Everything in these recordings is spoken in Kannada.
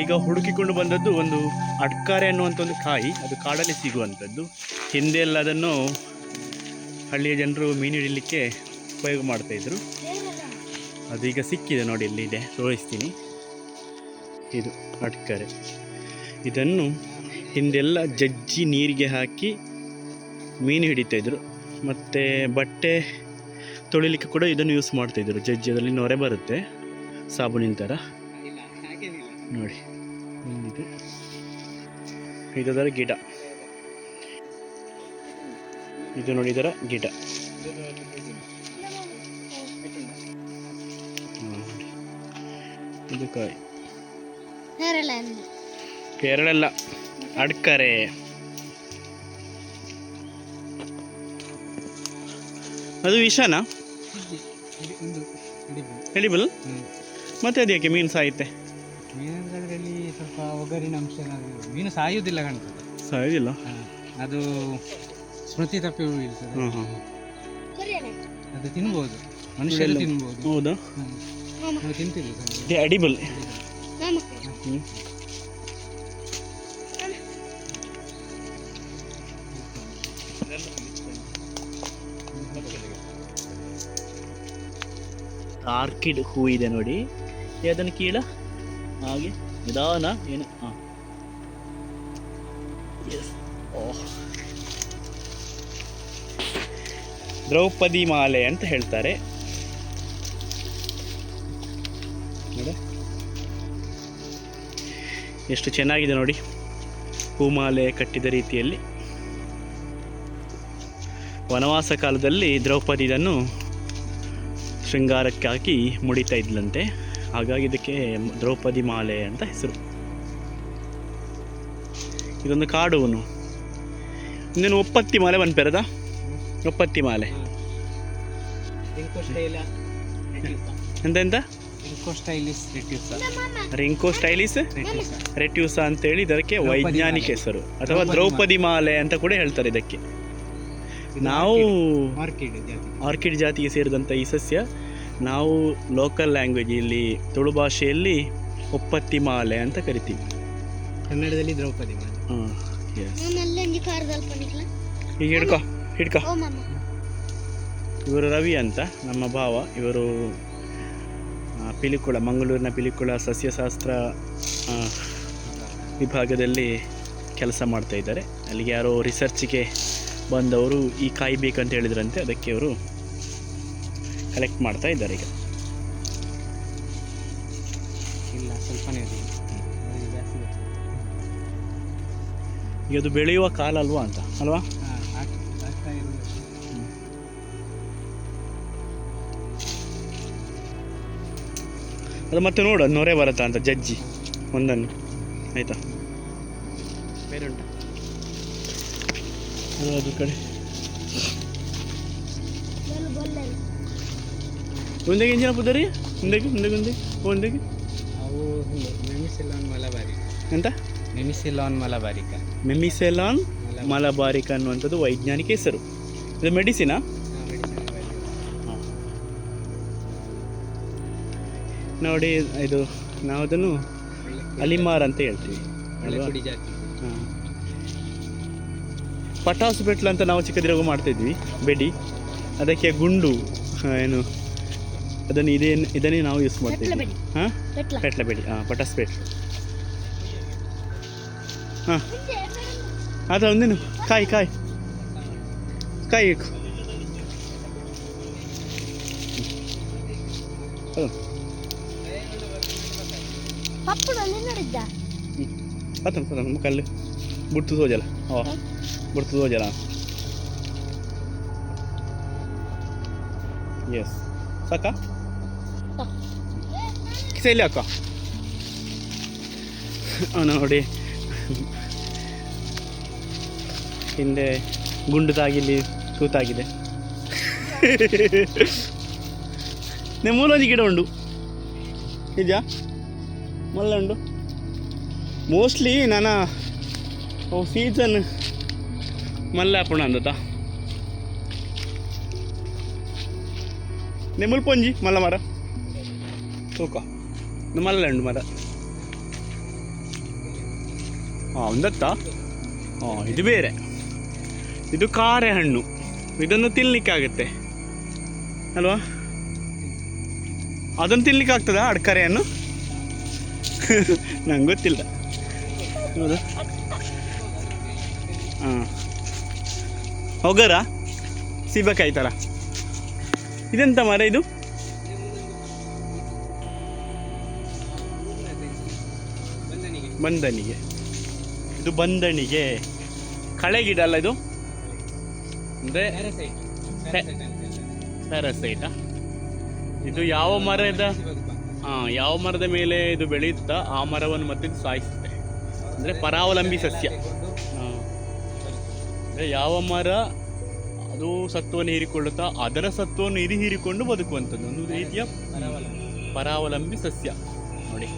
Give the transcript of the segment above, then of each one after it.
ಈಗ ಹುಡುಕಿಕೊಂಡು ಬಂದದ್ದು ಒಂದು ಅಡ್ಕಾರೆ ಅನ್ನುವಂಥ ಒಂದು ಕಾಯಿ. ಅದು ಕಾಡಲ್ಲಿ ಸಿಗುವಂಥದ್ದು. ಹಿಂದೆ ಎಲ್ಲ ಅದನ್ನು ಹಳ್ಳಿಯ ಜನರು ಮೀನು ಹಿಡಿಲಿಕ್ಕೆ ಉಪಯೋಗ ಮಾಡ್ತಾಯಿದ್ರು. ಅದು ಈಗ ಸಿಕ್ಕಿದೆ ನೋಡಿ, ಇಲ್ಲಿದೆ, ತೋರಿಸ್ತೀನಿ. ಇದು ಅಡ್ಕಾರೆ. ಇದನ್ನು ಹಿಂದೆಲ್ಲ ಜಜ್ಜಿ ನೀರಿಗೆ ಹಾಕಿ ಮೀನು ಹಿಡಿತಾಯಿದ್ರು. ಮತ್ತು ಬಟ್ಟೆ ತೊಳಿಲಿಕ್ಕೆ ಕೂಡ ಇದನ್ನು ಯೂಸ್ ಮಾಡ್ತಾಯಿದ್ರು. ಜಜ್ಜಿ ಅದರಲ್ಲಿ ನೊರೆ ಬರುತ್ತೆ, ಸಾಬೂನಿನ ಥರ ನೋಡಿ. ಇದರ ಗಿಡ ಇದು ನೋಡಿ, ಇದರ ಗಿಡ. ಇದು ಕಾಯಿ ಪೇರಳೆಲ್ಲ, ಅಡ್ಕರೆ. ಅದು ವಿಷನಾ? ಎಡಿಬಲ್. ಮತ್ತೆ ಅದು ಯಾಕೆ ಮೀನು ಸಾಯುತ್ತೆ? ಮೀನಲ್ಲಿ ಸ್ವಲ್ಪ ಒಗರಿನ ಅಂಶ. ಮೀನು ಸಾಯುವುದಿಲ್ಲ ಕಾಣ್ತದೆ. ಸಾಯುವುದಿಲ್ಲ, ಅದು ಸ್ಮೃತಿ ತಪ್ಪಿ ಉಳಿಯುತ್ತದೆ. ಅದು ತಿನ್ಬೋದು, ಮನುಷ್ಯರು ತಿನ್ಬೋದು. ಹೌದಾ? ನಾವು ತಿಂತಿಲ್ಲ. ಎಡಿಬಲ್. ಆರ್ಕಿಡ್ ಹೂ ಇದೆ ನೋಡಿ, ಅದನ್ನು ಕೀಳ ಹಾಗೆ ನಿಧಾನ ಏನು. ಹಾಂ, ದ್ರೌಪದಿ ಮಾಲೆ ಅಂತ ಹೇಳ್ತಾರೆ ನೋಡಿ. ಎಷ್ಟು ಚೆನ್ನಾಗಿದೆ ನೋಡಿ, ಹೂಮಾಲೆ ಕಟ್ಟಿದ ರೀತಿಯಲ್ಲಿ. ವನವಾಸ ಕಾಲದಲ್ಲಿ ದ್ರೌಪದಿ ಇದನ್ನು ಶೃಂಗಾರಕ್ಕೆ ಹಾಕಿ ಮುಡಿತಾ ಇದ್ಲಂತೆ. ಹಾಗಾಗಿ ಇದಕ್ಕೆ ದ್ರೌಪದಿ ಮಾಲೆ ಅಂತ ಹೆಸರು. ಇದೊಂದು ಕಾಡುವನು. ಇನ್ನೇನು ಒಪ್ಪತ್ತಿ ಮಾಲೆ ಬಂದ್ಪೇರದ ಒಪ್ಪತ್ತಿ ಮಾಲೆ ಎಂತ ಎಂತ ರಿಂಕೋ ಸ್ಟೈಲಿಸ್ ರೆಟ್ಯೂಸ ಅಂತೇಳಿ ಇದಕ್ಕೆ ವೈಜ್ಞಾನಿಕ ಹೆಸರು, ಅಥವಾ ದ್ರೌಪದಿ ಮಾಲೆ ಅಂತ ಕೂಡ ಹೇಳ್ತಾರೆ ಇದಕ್ಕೆ. ನಾವು ಆರ್ಕಿಡ್ ಜಾತಿಗೆ ಸೇರಿದಂಥ ಈ ಸಸ್ಯ ನಾವು ಲೋಕಲ್ ಲ್ಯಾಂಗ್ವೇಜ್ ಇಲ್ಲಿ ತುಳು ಭಾಷೆಯಲ್ಲಿ ಒಪ್ಪತ್ತಿ ಮಾಲೆ ಅಂತ ಕರಿತೀವಿ, ಕನ್ನಡದಲ್ಲಿ ದ್ರೌಪದಿ ಮಾಲೆ. ಈಗ ಹಿಡ್ಕೊ ಹಿಡ್ಕೊ. ಇವರು ರವಿ ಅಂತ ನಮ್ಮ ಭಾವ. ಇವರು ಪಿಲಿಕುಳ, ಮಂಗಳೂರಿನ ಪಿಲಿಕುಳ ಸಸ್ಯಶಾಸ್ತ್ರ ವಿಭಾಗದಲ್ಲಿ ಕೆಲಸ ಮಾಡ್ತಾ ಇದ್ದಾರೆ. ಅಲ್ಲಿಗೆ ಯಾರೋ ರಿಸರ್ಚ್ಗೆ ಬಂದವರು ಈ ಕಾಯಿ ಬೇಕಂತ ಹೇಳಿದ್ರಂತೆ, ಅದಕ್ಕೆ ಅವರು ಕಲೆಕ್ಟ್ ಮಾಡ್ತಾ ಇದ್ದಾರೆ. ಈಗ ಇಲ್ಲ, ಸ್ವಲ್ಪನೇ ಈಗ ಅದು ಬೆಳೆಯುವ ಕಾಲ ಅಲ್ವಾ ಅಂತ ಅಲ್ವಾ? ಅದು ಮತ್ತೆ ನೋಡು, ಅದು ನೊರೆ ಬರುತ್ತಾ ಅಂತ ಜಜ್ಜಿ ಒಂದನ್ನು, ಆಯಿತಾ? ಬೇರೆ ಉಂಟು ಅದು ಕಡೆ ಒಂದೇಗೆ ಇಂಜಿನ ಪುದರಿ ಮುಂದೆಗೆ ಮುಂದೆಗೆ ಮುಂದೆ ಒಂದೇಗೆ ಅವು ಮೆಮಿಸೆಲಾನ್ ಮಲಬಾರಿಕ ಎಂತ? ಮೆಮಿಸೆಲಾನ್ ಮಲಬಾರಿಕ. ಮೆಮಿಸೆಲಾನ್ ಮಲಬಾರಿಕ ಅನ್ನುವಂಥದ್ದು ವೈಜ್ಞಾನಿಕ ಹೆಸರು. ಇದು ಮೆಡಿಸಿನಾ? ನೋಡಿ, ಇದು ನಾವು ಅದನ್ನು ಅಲಿಮಾರ್ ಅಂತ ಹೇಳ್ತೀವಿ. ಹಾಂ, ಪಟಾಸು ಬೆಟ್ಲು ಅಂತ ನಾವು ಚಿಕ್ಕದಿರುವಾಗ ಮಾಡ್ತಾಯಿದ್ವಿ, ಬೆಡಿ. ಅದಕ್ಕೆ ಗುಂಡು ಏನು ಅದನ್ನು ಇದನ್ನೇ ನಾವು ಯೂಸ್ ಮಾಡ್ತೀವಿ. ಹಾಂ, ಪೆಟ್ಲ ಬೆಡಿ. ಹಾಂ, ಪಟಾಸು ಬೆಟ್ಲು. ಹಾಂ, ಅದು ಒಂದೇನು ಕಾಯಿ ಕಾಯಿ ಕಾಯಿ ಬೇಕು. ಕಲ್ಲು ಬಿಡ್ತು ಸೋಜಲ್ಲ. ಬಿಡ್ತು ಸೋಜಲ್ಲ. ಎಸ್, ಸಾಕ ಕಿಸೆಯಲ್ಲಿ ಹಾಕ. ನೋಡಿ, ಹಿಂದೆ ಗುಂಡು ತಾಗಿಲ್ಲಿ ತೂತಾಗಿದೆ. ಮೂಲೊಂದು ಗಿಡ ಉಂಡು, ನಿಜ ಮಲ್ಲ ಉಂಡು. ಮೋಸ್ಟ್ಲಿ ನಾನು ಸೀಸನ್ ಮಲ್ಲ ಹಾಪುಣ ಅಂದತ ಮುಲ್ಪೊಂಜಿ ಮಲ್ಲ ಮರ ತೂಕ ಮಲ್ಲ ಉಂಡು ಮರ. ಹಾಂ ಒಂದತ್ತ. ಹಾಂ ಇದು ಬೇರೆ, ಇದು ಕಾರೆ ಹಣ್ಣು, ಇದನ್ನು ತಿನ್ನಲಿಕ್ಕಾಗತ್ತೆ ಅಲ್ವಾ? ಅದನ್ನು ತಿನ್ಲಿಕ್ಕೆ ಆಗ್ತದಾ ಅಡ್ಕರೆ ಹಣ್ಣು? ನಂಗೆ ಗೊತ್ತಿಲ್ಲ. ಹೌದಾ? ಹಾಂ ಹೊಗರ ಸೀಬೆಕಾಯಿ ಥರ. ಇದೆಂತ ಮರ ಇದು? ಬಂದನಿಗೆ. ಇದು ಬಂದಣಿಗೆ ಕಳೆ ಗಿಡ ಅಲ್ಲ ಇದು? ಅಂದರೆ ಪ್ಯಾರಾಸೈಟಾ? ಇದು ಯಾವ ಮರದ, ಹಾಂ ಯಾವ ಮರದ ಮೇಲೆ ಇದು ಬೆಳೆಯುತ್ತಾ ಆ ಮರವನ್ನು ಮತ್ತೆ ಇದು ಸಾಯಿಸುತ್ತೆ. ಅಂದರೆ ಪರಾವಲಂಬಿ ಸಸ್ಯ. ಹಾಂ ಅಂದರೆ ಯಾವ ಮರ ಅದು ಸತ್ವವನ್ನು ಹೀರಿಕೊಳ್ಳುತ್ತಾ ಅದರ ಸತ್ವವನ್ನು ಹೀರಿಕೊಂಡು ಬದುಕುವಂಥದ್ದು ಒಂದು ರೀತಿಯ ಪರಾವಲಂಬಿ ಸಸ್ಯ. ನೋಡಿ,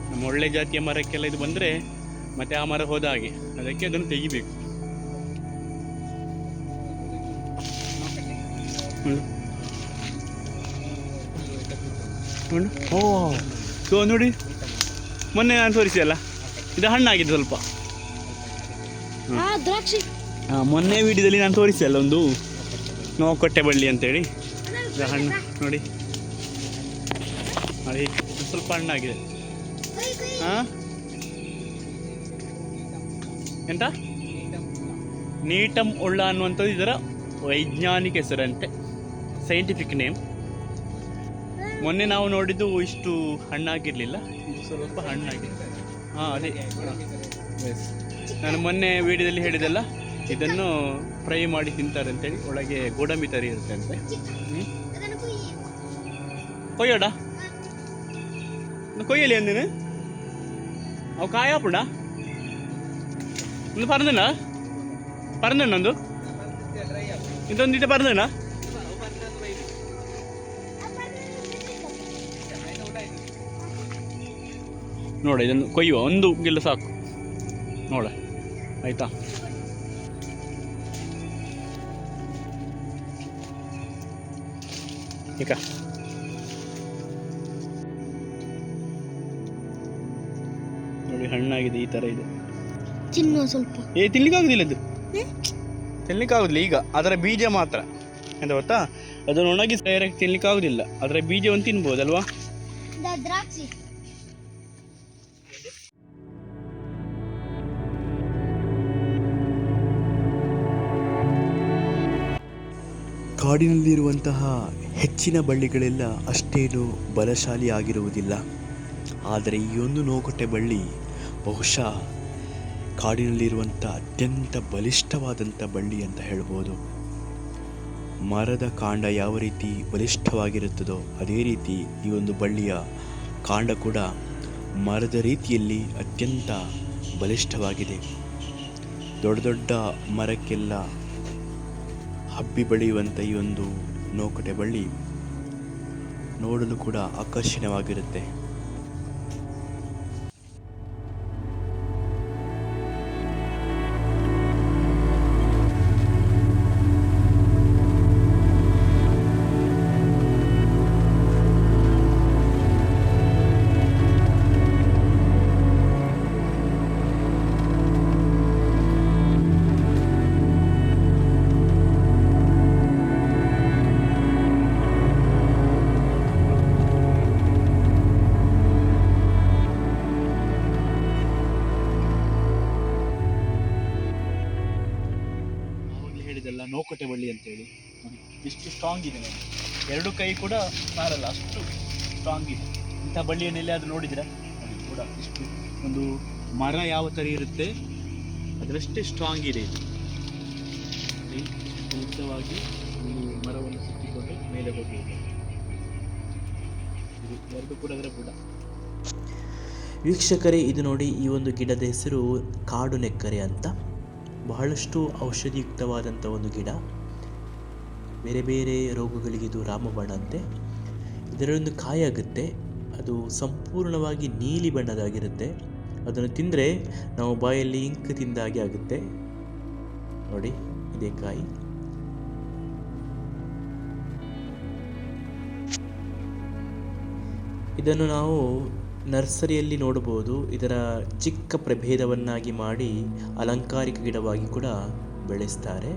ನಮ್ಮ ಒಳ್ಳೆ ಜಾತಿಯ ಮರಕ್ಕೆಲ್ಲ ಇದು ಬಂದರೆ ಮತ್ತೆ ಆ ಮರ ಹೋದ ಹಾಗೆ, ಅದಕ್ಕೆ ಅದನ್ನು ತೆಗಿಬೇಕು. ಓ ಸೊ ನೋಡಿ, ಮೊನ್ನೆ ನಾನು ತೋರಿಸಿಯಲ್ಲ, ಇದು ಹಣ್ಣಾಗಿದೆ ಸ್ವಲ್ಪ. ಹಾಂ ಮೊನ್ನೆ ವಿಡಿಯೋದಲ್ಲಿ ನಾನು ತೋರಿಸಿಯಲ್ಲ ಒಂದು ನೋಕೊಟ್ಟೆ ಬಳ್ಳಿ ಅಂತೇಳಿ, ಇದು ಹಣ್ಣು ನೋಡಿ, ನೋಡಿ ಇದು ಸ್ವಲ್ಪ ಹಣ್ಣಾಗಿದೆ. ಹಾಂ ಎಂತ ನೀಟಮ್ ಉಳ್ಳ ಅನ್ನುವಂಥದ್ದು ಇದರ ವೈಜ್ಞಾನಿಕ ಹೆಸರಂತೆ, ಸೈಂಟಿಫಿಕ್ ನೇಮ್. ಮೊನ್ನೆ ನಾವು ನೋಡಿದ್ದು ಇಷ್ಟು ಹಣ್ಣಾಗಿರಲಿಲ್ಲ, ಇದು ಸ್ವಲ್ಪ ಹಣ್ಣಾಗಿದೆ. ಹಾಂ ಅದೇ ಎಸ್, ನಾನು ಮೊನ್ನೆ ವಿಡಿಯೋದಲ್ಲಿ ಹೇಳಿದೆಲ್ಲ, ಇದನ್ನು ಫ್ರೈ ಮಾಡಿ ತಿಂತಾರೆ ಅಂತೇಳಿ, ಒಳಗೆ ಗೋಡಂಬಿ ತರಿ ಇರುತ್ತೆ ಅಂತೆ. ಕೊಯ್ಯೋಡ ಕೊಯ್ಯಲಿ ಅಂದಿನ ಅವು ಕಾಯಾಪುಡ ಒಂದು ಪರಂದಣ್ಣಂದು ಇದೊಂದು ಇದೆ ಪರಂದಣ್ಣ. ನೋಡ ಇದನ್ನು ಕೊಯ್ಯುವ, ಒಂದು ಗಿಲ್ಲ ಸಾಕು ನೋಡ, ಆಯ್ತಾ? ಈಗ ನೋಡಿ ಹಣ್ಣಾಗಿದೆ, ಈ ತರ ಇದೆ. ಸ್ವಲ್ಪ ತಿನ್ಲಿಕ್ಕಾಗುದಿಲ್ಲ, ಇದು ತಿನ್ಲಿಕ್ಕಾಗುದಿಲ್ಲ ಈಗ, ಅದರ ಬೀಜ ಮಾತ್ರ. ಎಂತ ಗೊತ್ತಾ, ಅದನ್ನು ಒಣಗಿ ಡೈರೆಕ್ಟ್ ತಿನ್ಲಿಕ್ಕಾಗುದಿಲ್ಲ, ಅದರ ಬೀಜವನ್ನು ತಿನ್ಬೋದಲ್ವಾ? ದ್ರಾಕ್ಷಿ. ಕಾಡಿನಲ್ಲಿರುವಂತಹ ಹೆಚ್ಚಿನ ಬಳ್ಳಿಗಳೆಲ್ಲ ಅಷ್ಟೇನು ಬಲಶಾಲಿ ಆಗಿರುವುದಿಲ್ಲ. ಆದರೆ ಈ ಒಂದು ನೋಗೊಟ್ಟೆ ಬಳ್ಳಿ ಬಹುಶಃ ಕಾಡಿನಲ್ಲಿರುವಂಥ ಅತ್ಯಂತ ಬಲಿಷ್ಠವಾದಂಥ ಬಳ್ಳಿ ಅಂತ ಹೇಳ್ಬೋದು. ಮರದ ಕಾಂಡ ಯಾವ ರೀತಿ ಬಲಿಷ್ಠವಾಗಿರುತ್ತದೋ ಅದೇ ರೀತಿ ಈ ಒಂದು ಬಳ್ಳಿಯ ಕಾಂಡ ಕೂಡ ಮರದ ರೀತಿಯಲ್ಲಿ ಅತ್ಯಂತ ಬಲಿಷ್ಠವಾಗಿದೆ. ದೊಡ್ಡ ದೊಡ್ಡ ಮರಕ್ಕೆಲ್ಲ ಹಬ್ಬಿ ಬೆಳೆಯುವಂಥ ಈ ಒಂದು ನೋಕಟೆ ಬಳ್ಳಿ ನೋಡಲು ಕೂಡ ಆಕರ್ಷಣೀಯವಾಗಿರುತ್ತೆ. ಹೇಳಿದೆಲ್ಲ ನೋಕೊಟೆ ಬಳ್ಳಿ ಅಂತೇಳಿ, ನೋಡಿ ಎಷ್ಟು ಸ್ಟ್ರಾಂಗ್ ಇದೆ ನೋಡಿ, ಎರಡು ಕೈ ಕೂಡ ಸಾರಲ್ಲ ಅಷ್ಟು ಸ್ಟ್ರಾಂಗ್ ಇದೆ. ಇಂಥ ಬಳ್ಳಿಯನ್ನೆಲ್ಲ ಅದು ನೋಡಿದ್ರೆ ನೋಡಿ ಕೂಡ ಇಷ್ಟು ಒಂದು ಮರ ಯಾವ ಥರ ಇರುತ್ತೆ ಅದರಷ್ಟೇ ಸ್ಟ್ರಾಂಗ್ ಇದೆ ಇದು. ಉದ್ದವಾಗಿ ಈ ಮರವನ್ನು ಸುತ್ತಿಕೊಂಡು ಮೇಲೆ ಹೋಗಿದೆ, ಇದು ಎರಡು ಕೂಡ ಅದರ ಬುಡ. ವೀಕ್ಷಕರೇ, ಇದು ನೋಡಿ, ಈ ಒಂದು ಗಿಡದ ಹೆಸರು ಕಾಡು ನೆಕ್ಕರೆ ಅಂತ. ಬಹಳಷ್ಟು ಔಷಧಿಯುಕ್ತವಾದಂಥ ಒಂದು ಗಿಡ. ಬೇರೆ ಬೇರೆ ರೋಗಗಳಿಗೆ ಇದು ರಾಮಬಾಣ ಅಂತೆ. ಇದರೊಂದು ಕಾಯಾಗುತ್ತೆ, ಅದು ಸಂಪೂರ್ಣವಾಗಿ ನೀಲಿ ಬಣ್ಣದಾಗಿರುತ್ತೆ. ಅದನ್ನು ತಿಂದರೆ ನಾವು ಬಾಯಲ್ಲಿ ಇಂಕ್ ತಿಂದಾಗೆ ಆಗುತ್ತೆ. ನೋಡಿ ಇದೇ ಕಾಯಿ. ಇದನ್ನು ನಾವು ನರ್ಸರಿಯಲ್ಲಿ ನೋಡಬಹುದು. ಇದರ ಚಿಕ್ಕ ಪ್ರಭೇದವನ್ನಾಗಿ ಮಾಡಿ ಅಲಂಕಾರಿಕ ಗಿಡವಾಗಿ ಕೂಡ ಬೆಳೆಸ್ತಾರೆ.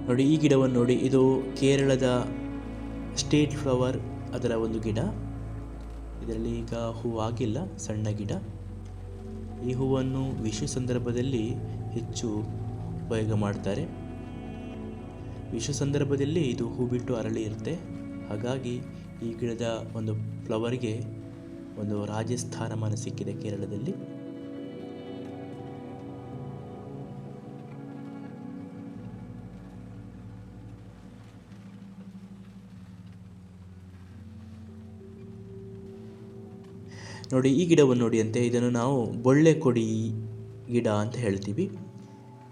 ನೋಡಿ ಈ ಗಿಡವನ್ನು ನೋಡಿ, ಇದು ಕೇರಳದ ಸ್ಟೇಟ್ ಫ್ಲವರ್, ಅದರ ಒಂದು ಗಿಡ. ಇದರಲ್ಲಿ ಈಗ ಹೂವಾಗಿಲ್ಲ, ಸಣ್ಣ ಗಿಡ. ಈ ಹೂವನ್ನು ವಿಶು ಸಂದರ್ಭದಲ್ಲಿ ಹೆಚ್ಚು ಉಪಯೋಗ ಮಾಡ್ತಾರೆ. ವಿಶು ಸಂದರ್ಭದಲ್ಲಿ ಇದು ಹೂ ಬಿಟ್ಟು ಅರಳಿ ಇರುತ್ತೆ. ಹಾಗಾಗಿ ಈ ಗಿಡದ ಒಂದು ಫ್ಲವರ್ಗೆ ಒಂದು ರಾಜಸ್ಥಾನಮಾನ ಸಿಕ್ಕಿದೆ ಕೇರಳದಲ್ಲಿ. ನೋಡಿ ಈ ಗಿಡವನ್ನು ನೋಡಿ ಅಂತೆ, ಇದನ್ನು ನಾವು ಬೊಳ್ಳೆ ಕೊಡಿ ಗಿಡ ಅಂತ ಹೇಳ್ತೀವಿ.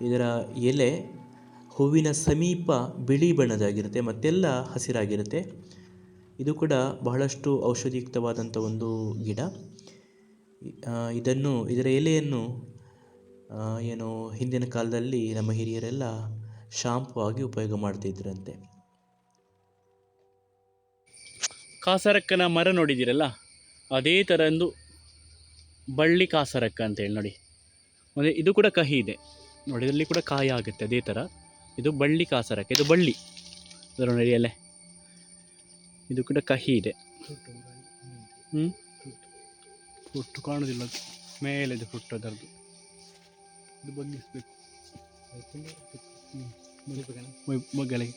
ಇದರ ಎಲೆ ಹೂವಿನ ಸಮೀಪ ಬಿಳಿ ಬಣ್ಣದಾಗಿರುತ್ತೆ, ಮತ್ತೆಲ್ಲ ಹಸಿರಾಗಿರುತ್ತೆ. ಇದು ಕೂಡ ಬಹಳಷ್ಟು ಔಷಧಿಯುಕ್ತವಾದಂಥ ಒಂದು ಗಿಡ. ಇದರ ಎಲೆಯನ್ನು ಏನು ಹಿಂದಿನ ಕಾಲದಲ್ಲಿ ನಮ್ಮ ಹಿರಿಯರೆಲ್ಲ ಶಾಂಪು ಆಗಿ ಉಪಯೋಗ ಮಾಡ್ತಿದ್ರಂತೆ. ಕಾಸರಕ್ಕನ ಮರ ನೋಡಿದ್ದೀರಲ್ಲ, ಅದೇ ಥರ ಒಂದು ಬಳ್ಳಿ ಕಾಸರಕ್ಕ ಅಂತೇಳಿ ನೋಡಿ. ಮತ್ತು ಇದು ಕೂಡ ಕಹಿ ಇದೆ ನೋಡಿ, ಇದರಲ್ಲಿ ಕೂಡ ಕಾಯಿ ಆಗುತ್ತೆ ಅದೇ ಥರ. ಇದು ಬಳ್ಳಿ ಕಾಸರಕ್ಕ, ಇದು ಬಳ್ಳಿ ಅದರ ನೋಡಿ ಎಲೆ, ಇದು ಕೂಡ ಕಹಿ ಇದೆ. ಹುಟ್ಟು ಕಾಣೋದಿಲ್ಲ, ಅದು ಮೇಲಿದೆ ಹುಟ್ಟು ಅದರದ್ದು. ಇದು ಬಗ್ಗಿಸ್ಬೇಕು ಬಗ್ಗಲಿಗೆ.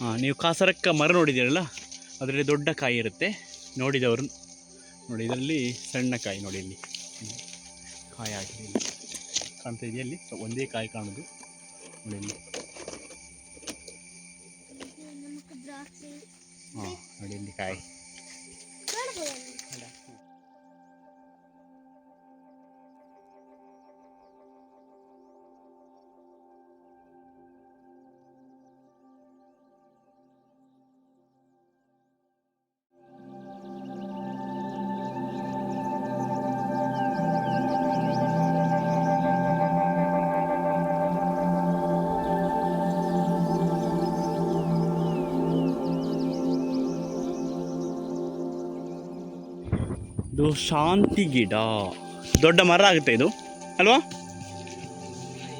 ಹಾಂ, ನೀವು ಕಾಸರಕ್ಕ ಮರ ನೋಡಿದ್ದೀರಲ್ಲ, ಅದರಲ್ಲಿ ದೊಡ್ಡ ಕಾಯಿ ಇರುತ್ತೆ. ನೋಡಿದವರು ನೋಡಿ, ಇದರಲ್ಲಿ ಸಣ್ಣ ಕಾಯಿ ನೋಡಿ, ಇಲ್ಲಿ ಕಾಯಿ ಆಗಿದೆ, ಇಲ್ಲಿ ಕಾಣ್ತಾ ಇದೆಯಲ್ಲಿ ಒಂದೇ ಕಾಯಿ ಕಾಣೋದು ನೋಡಿ ಇಲ್ಲಿ. ಹಾಂ ನೋಡಿ ಇಲ್ಲಿ ಕಾಯಿ. ಇದು ಶಾಂತಿ ಗಿಡ, ದೊಡ್ಡ ಮರ ಆಗುತ್ತೆ ಇದು ಅಲ್ವಾ?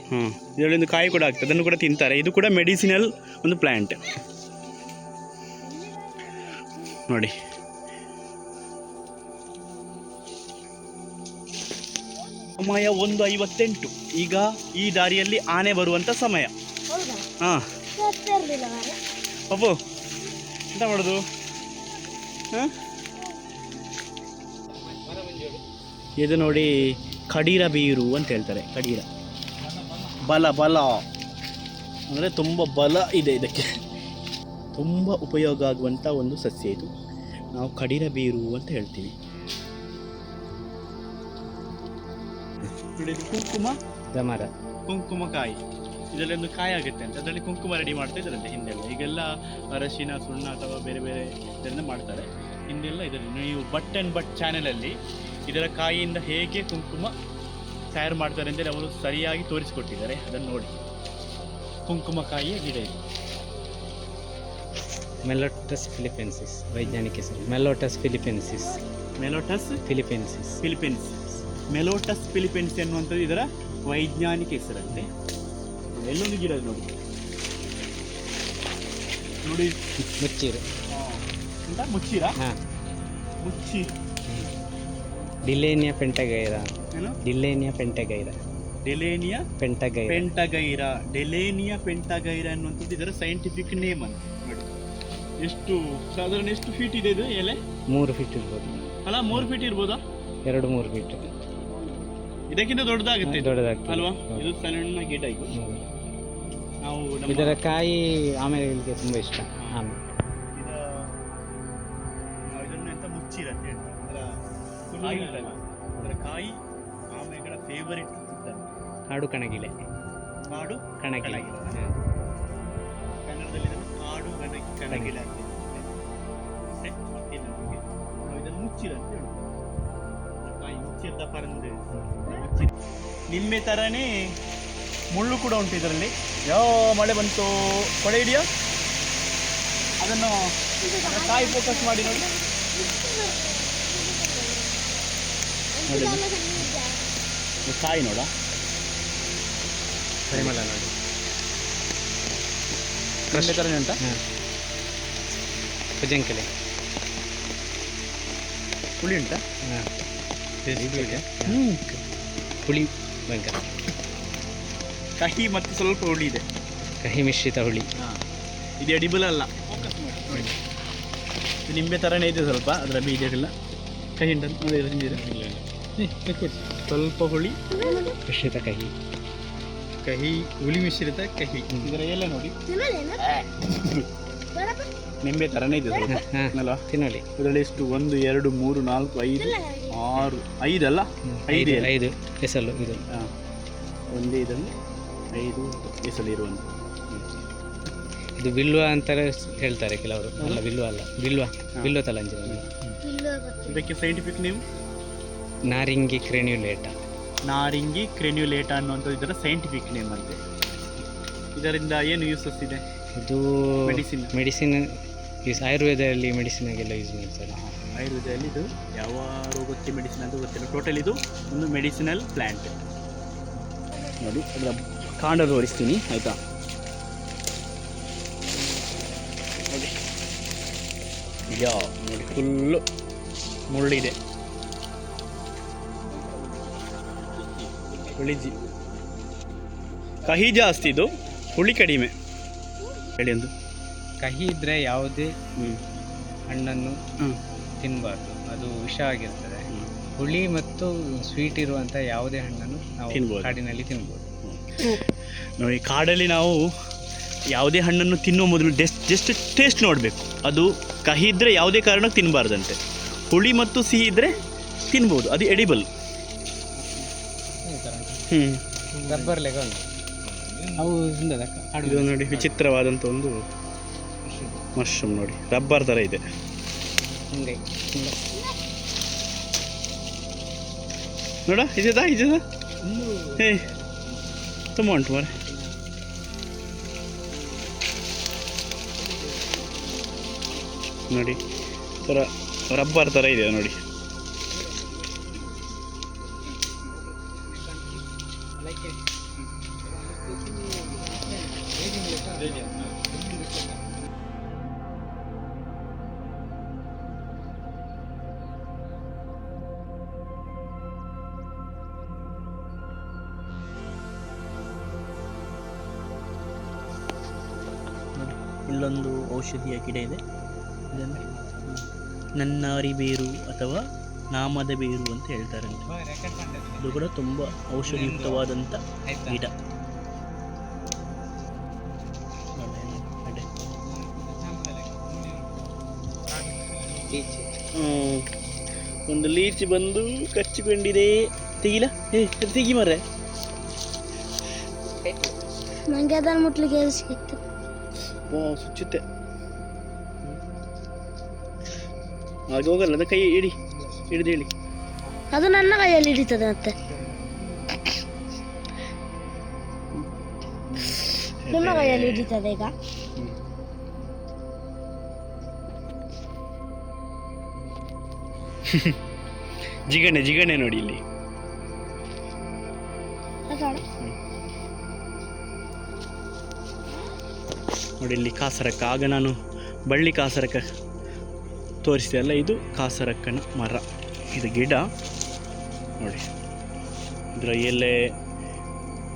ಹಾಂ, ಇದರಲ್ಲಿಂದು ಕಾಯಿ ಕೂಡ ಆಗ್ತದೆ, ಅದನ್ನು ಕೂಡ ತಿಂತಾರೆ. ಇದು ಕೂಡ ಮೆಡಿಸಿನಲ್ ಒಂದು ಪ್ಲ್ಯಾಂಟ್ ನೋಡಿ. ಸಮಯ 1:58. ಈಗ ಈ ದಾರಿಯಲ್ಲಿ ಆನೆ ಬರುವಂಥ ಸಮಯ. ಹಾಂ ಅಪ್ಪು, ಎಂತ ಮಾಡೋದು? ಹಾಂ, ಇದು ನೋಡಿ ಖಡೀರ ಬೀರು ಅಂತ ಹೇಳ್ತಾರೆ. ಖಡೀರ ಬಲ ಅಂದರೆ ತುಂಬ ಬಲ ಇದೆ ಇದಕ್ಕೆ, ತುಂಬ ಉಪಯೋಗ ಆಗುವಂಥ ಒಂದು ಸಸ್ಯ ಇದು. ನಾವು ಖಡೀರ ಬೀರು ಅಂತ ಹೇಳ್ತೀವಿ. ಮರ ಕುಂಕುಮಕಾಯಿ, ಇದರಲ್ಲಿ ಒಂದು ಕಾಯಿ ಆಗುತ್ತೆ ಅಂತ ಅದರಲ್ಲಿ ಕುಂಕುಮ ರೆಡಿ ಮಾಡ್ತಾ ಇದ್ದಾರಂತೆ ಹಿಂದೆಲ್ಲ. ಈಗೆಲ್ಲ ಅರಶಿನ, ಸುಣ್ಣ ಅಥವಾ ಬೇರೆ ಬೇರೆ ಇದರಿಂದ ಮಾಡ್ತಾರೆ. ಹಿಂದೆಲ್ಲ ಇದರಲ್ಲಿ ನೀವು ಬಟ್ ಆ್ಯಂಡ್ ಬಟ್ ಚಾನೆಲಲ್ಲಿ ಇದರ ಕಾಯಿಯಿಂದ ಹೇಗೆ ಕುಂಕುಮ ತಯಾರು ಮಾಡ್ತಾರೆ ಅಂತೇಳಿ ಅವರು ಸರಿಯಾಗಿ ತೋರಿಸಿಕೊಟ್ಟಿದ್ದಾರೆ. ಅದನ್ನು ನೋಡಿ, ಕುಂಕುಮಕಾಯಿಯ ಗಿಡ ಇದು. ಮೆಲೋಟಸ್ ಫಿಲಿಪೆನ್ಸಿಸ್ ವೈಜ್ಞಾನಿಕ ಹೆಸರು. ಮೆಲೋಟಸ್ ಫಿಲಿಪೆನ್ಸಿಸ್ ಮೆಲೋಟಸ್ ಫಿಲಿಪೆನ್ಸ್ ಎನ್ನುವಂಥದ್ದು ಇದರ ವೈಜ್ಞಾನಿಕ ಹೆಸರಂತೆ. ಎಲ್ಲೊಂದು ಗಿಡ ನೋಡಿ ನೋಡಿ, ಮುಚ್ಚಿರು ಅಂತ ಮುಚ್ಚಿರ. ಹಾಂ, ಮುಚ್ಚಿ ಡಿಲೇನಿಯಾ ಪೆಂಟಗೈರ. ಏನು? ಡಿಲೇನಿಯಾ ಪೆಂಟಗೈರ ಅನ್ನುವಂಥದ್ದು ಇದರ ಸೈಂಟಿಫಿಕ್ ನೇಮ್ ಅಂತ ನೋಡಿ. ಎಷ್ಟು ಸಾಧಾರಣ ಎಷ್ಟು ಫೀಟ್ ಇದೆ ಇದು ಎಲೆ? 3 ಫೀಟ್ ಇರ್ಬೋದು ಅಲ್ಲ, 3 ಫೀಟ್ ಇರ್ಬೋದಾ? 2-3 ಫೀಟ್. ಇದಕ್ಕಿಂತ ದೊಡ್ಡದಾಗುತ್ತೆ ದೊಡ್ಡದಾಗ್ತದೆ ಅಲ್ವಾ? ಇದು ಸಣ್ಣ ಗಿಡ ಇದು. ನಾವು ಇದರ ಕಾಯಿ ಆಮೇಲೆ ತುಂಬ ಇಷ್ಟ. ಆಮೇಲೆ ಇದನ್ನು ಎಂತ ಮುಚ್ಚಿರತ್ತೆ ಅಂತ, ಅದರ ಕಾಯಿ ಆಮೆಗಳ ಫೇವರಿಟ್. ಕಾಡು ಕಣಗಿಲೆ. ಕಣಗಿಲೆ ಕನ್ನಡದಲ್ಲಿ ಕಾಡು ಕಣಗಿಲೆ ಅಂತ ನಾವು ಇದನ್ನು ಮುಚ್ಚಿರ ಅಂತ ಹೇಳುದು. ಕಾಯಿ ಮುಚ್ಚಿರ್ದ ಪರಂದು ನಿಮ್ಮೆ ಥರನೇ ಮುಳ್ಳು ಕೂಡ ಉಂಟು ಇದರಲ್ಲಿ. ಯಾವ ಮಳೆ ಬಂತು, ಕೊಡೆ ಇದೆಯಾ? ಅದನ್ನು ಕಾಯಿ ಫೋಕಸ್ ಮಾಡಿ ನೋಡಿ. ನೋಡಿ ಇದು ಕಾಯಿ ನೋಡ, ಪರಿಮಳ ನೋಡಿ. ಕೃಷಿ ಥರನೇ ಉಂಟಾ? ಭುಜಂಕೆಲೆ ಹುಳಿ ಉಂಟಾ? ಹುಳಿ ಭಯಂಕರ, ಕಹಿ ಮತ್ತು ಸ್ವಲ್ಪ ಹುಳಿ ಇದೆ, ಕಹಿ ಮಿಶ್ರಿತ ಹುಳಿ. ಇದು ಎಡಿಬಲ್ ಅಲ್ಲ. ಫೋಕಸ್ ಮಾಡಿ ನೋಡಿ, ಇದು ನಿಂಬೆ ಥರನೇ ಇದೆ, ಸ್ವಲ್ಪ ಅದರ ಬೀಜಗಳಿಲ್ಲ. ಕಹಿ ಉಂಟು ನೋಡಿ, ಸ್ವಲ್ಪ ಹುಳಿ ಮಿಶ್ರಿತ ಕಹಿ, ಕಹಿ ಹುಳಿ ಮಿಶ್ರಿತ ಕಹಿ. ಇದರ ಎಲ್ಲ ನೋಡಿ ನಿಂಬೆ ಥರನೇ ಇದೆ ಸ್ವಲ್ಪ ಅಲ್ವಾ? ತಿನ್ನಲಿ. ಇದರಲ್ಲಿ ಎಷ್ಟು 1 2 3 4 5 6 5 ಅಲ್ಲ, 5 ಎಸಲು ಇದು. ಹಾಂ, ಒಂದೇ ಇದನ್ನು 5 ಎಸಲಿರುವಂಥ. ಇದು ಬಿಲ್ವ ಅಂತ ಹೇಳ್ತಾರೆ ಕೆಲವರು. ಅಲ್ಲ, ಬಿಲ್ವ ಅಲ್ಲ, ಬಿಲ್ವ ತಲಂಜಿ. ಇದಕ್ಕೆ ಸೈಂಟಿಫಿಕ್ ನೇಮ್ ನಾರಿಂಗಿ ಕ್ರೆನ್ಯುಲೇಟ. ನಾರಿಂಗಿ ಕ್ರೆನ್ಯುಲೇಟ ಅನ್ನುವಂಥದ್ದು ಇದರ ಸೈಂಟಿಫಿಕ್ ನೇಮ್ ಅಂತೆ. ಇದರಿಂದ ಏನು ಯೂಸಸ್ ಇದೆ? ಇದು ಮೆಡಿಸಿನ್ ಯೂಸ್, ಆಯುರ್ವೇದದಲ್ಲಿ ಮೆಡಿಸಿನಾಗೆಲ್ಲ ಯೂಸ್ ಮಾಡ್ತಾರೆ. ಆಯುರ್ವೇದದಲ್ಲಿ ಇದು ಯಾವ ರೋಗಕ್ಕೆ ಮೆಡಿಸಿನ್ ಅಂತ ಗೊತ್ತಿಲ್ಲ. ಟೋಟಲ್ ಇದು ಒಂದು ಮೆಡಿಸಿನಲ್ ಪ್ಲ್ಯಾಂಟ್. ನೋಡಿ ಅದರ ಕಾಂಡ ತೋರಿಸ್ತೀನಿ ಆಯಿತಾ? ನೋಡಿ ನೋಡಿ ಫುಲ್ಲು ಮುಳ್ಳಿದೆ, ಹುಳಿಜಿ. ಕಹಿ ಜಾಸ್ತಿ, ಇದು ಹುಳಿ ಕಡಿಮೆ. ಹೇಳಿ ಒಂದು. ಕಹಿ ಇದ್ರೆ ಯಾವುದೇ ಹಣ್ಣನ್ನು ತಿನ್ನಬಾರ್ದು, ಅದು ವಿಷ ಆಗಿರ್ತದೆ. ಹುಳಿ ಮತ್ತು ಸ್ವೀಟ್ ಇರುವಂಥ ಯಾವುದೇ ಹಣ್ಣನ್ನು ನಾವು ತಿನ್ಬೋದು, ಕಾಡಿನಲ್ಲಿ ತಿನ್ಬೋದು. ನೋಡಿ, ಕಾಡಲ್ಲಿ ನಾವು ಯಾವುದೇ ಹಣ್ಣನ್ನು ತಿನ್ನುವ ಮೊದಲು ಜಸ್ಟ್ ಟೇಸ್ಟ್ ನೋಡಬೇಕು. ಅದು ಕಹಿ ಇದ್ದರೆ ಯಾವುದೇ ಕಾರಣಕ್ಕೆ ತಿನ್ನಬಾರ್ದಂತೆ. ಹುಳಿ ಮತ್ತು ಸಿಹಿ ಇದ್ದರೆ ತಿನ್ಬೋದು, ಅದು ಎಡಿಬಲ್. ರಬ್ಬರ್ ಲೆಗ ಉಂಟು, ಅವು ಇದು ನೋಡಿ ವಿಚಿತ್ರವಾದಂಥ ಒಂದು ಮಶ್ರೂಮ್. ನೋಡಿ ರಬ್ಬರ್ ಥರ ಇದೆ. ಹಿಂಗೆ ನೋಡ, ಇದೆದಾ ಏ ತುಂಬ ಉಂಟು ಮಾರೆ. ನೋಡಿ ಥರ ರಬ್ಬರ್ ಥರ ಇದೆ ನೋಡಿ. ಇಲ್ಲೊಂದು ಔಷಧಿಯ ಗಿಡ ಇದೆ. ಇದನ್ನು ನನ್ನಾರಿ ಬೇರು ಅಥವಾ ನಾಮದ ಬೇರು ಅಂತ ಹೇಳ್ತಾರೆ. ಇದು ಕೂಡ ತುಂಬ ಔಷಧಿಯುಕ್ತವಾದಂಥ ಗಿಡ. ಒಂದು ಲೀಚಿ ಬಂದು ಕಚ್ಚಿಕೊಂಡಿದೆ. ತೆಗಿಲ, ತೆಗಿ ಮರ್ರೆ. ನನಗೆ ಅದನ್ನು ಮುಟ್ಲಿಕ್ಕೆ ಸಿಕ್ಕಿತ್ತು. ಸುಚ್ಚುತ್ತೆ, ಹಾಗೆ ಹೋಗಲ್ಲ. ಅದು ಕೈ ಹಿಡಿದು ಹೇಳಿ. ಅದು ನನ್ನ ಕೈಯಲ್ಲಿ ಹಿಡಿತದೆ ಮತ್ತೆ. ನಿಮ್ಮ ಕೈಯಲ್ಲಿ ಹಿಡಿತದೆ ಈಗ. ಜಿಗಣೆ ನೋಡಿ ಇಲ್ಲಿ. ನೋಡಿ ಇಲ್ಲಿ ಕಾಸರಕ್ಕ. ಆಗ ನಾನು ಬಳ್ಳಿ ಕಾಸರಕ್ಕ ತೋರಿಸಿದೆ ಅಲ್ಲ, ಇದು ಕಾಸರಕ್ಕನ ಮರ. ಇದು ಗಿಡ ನೋಡಿ, ಇದರ ಎಲೆ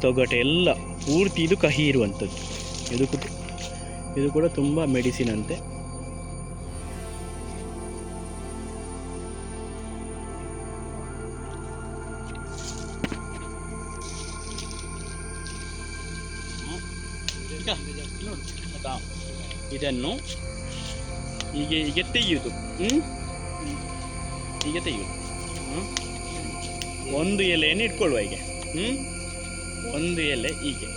ತೊಗಟೆ ಎಲ್ಲ ಪೂರ್ತಿ ಇದು ಕಹಿ ಇರುವಂಥದ್ದು. ಇದು ಕೂಡ ತುಂಬ ಮೆಡಿಸಿನ್ ಅಂತೆ. ಇದನ್ನು ಹೀಗೆ ತೆಗೆಯುವುದು. ಹೀಗೆ ತೆಗೆಯುವುದು. ಒಂದು ಎಲೆಯನ್ನು ಇಟ್ಕೊಳ್ಳುವ ಹೀಗೆ. ಒಂದು ಎಲೆ ಹೀಗೆ.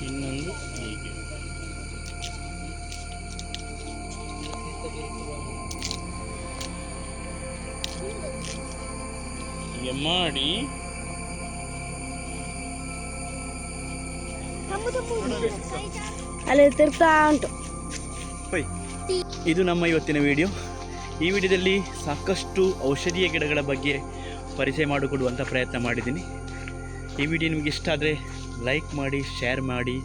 ಇನ್ನೊಂದು ಹೀಗೆ. ಮಾಡಿ ಅಲ್ಲಿ ತಿರ್ತಾ ಉಂಟು. ಹೊಯ್. ಇದು ನಮ್ಮ ಇವತ್ತಿನ ವಿಡಿಯೋ. ಈ ವಿಡಿಯೋದಲ್ಲಿ ಸಾಕಷ್ಟು ಔಷಧೀಯ ಗಿಡಗಳ ಬಗ್ಗೆ ಪರಿಚಯ ಮಾಡಿಕೊಡುವಂಥ ಪ್ರಯತ್ನ ಮಾಡಿದ್ದೀನಿ. ಈ ವಿಡಿಯೋ ನಿಮಗೆ ಇಷ್ಟ ಆದರೆ ಲೈಕ್ ಮಾಡಿ, ಶೇರ್ ಮಾಡಿ,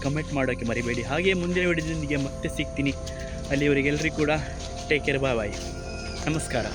ಕಮೆಂಟ್ ಮಾಡೋಕ್ಕೆ ಮರಿಬೇಡಿ. ಹಾಗೆ ಮುಂದಿನ ವಿಡಿಯೋದೊಂದಿಗೆ ಮತ್ತೆ ಸಿಗ್ತೀನಿ. ಅಲ್ಲಿವರೆಗೆಲ್ಲರಿಗೂ ಕೂಡ ಟೇಕ್ ಕೇರ್, ಬಾಯ್ ಬಾಯ್, ನಮಸ್ಕಾರ.